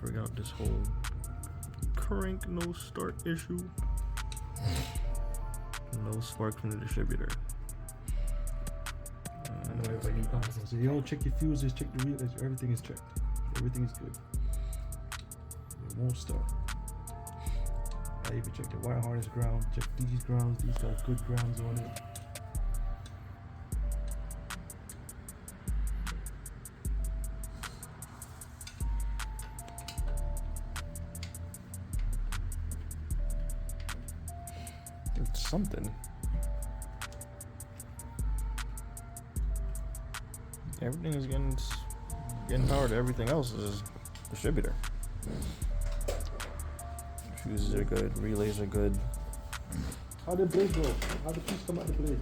figure out this whole crank no start issue. No spark from the distributor. I know everybody needs contact. So yo, check your fuses, check the relays, everything is checked. Everything is good. It won't start. I even checked the wire harness ground, check these grounds, these got good grounds on it. It's something. Everything is getting powered. Everything else is distributor. Fuses are good. Relays are good. How did the blade go? How did the piece come out the blade?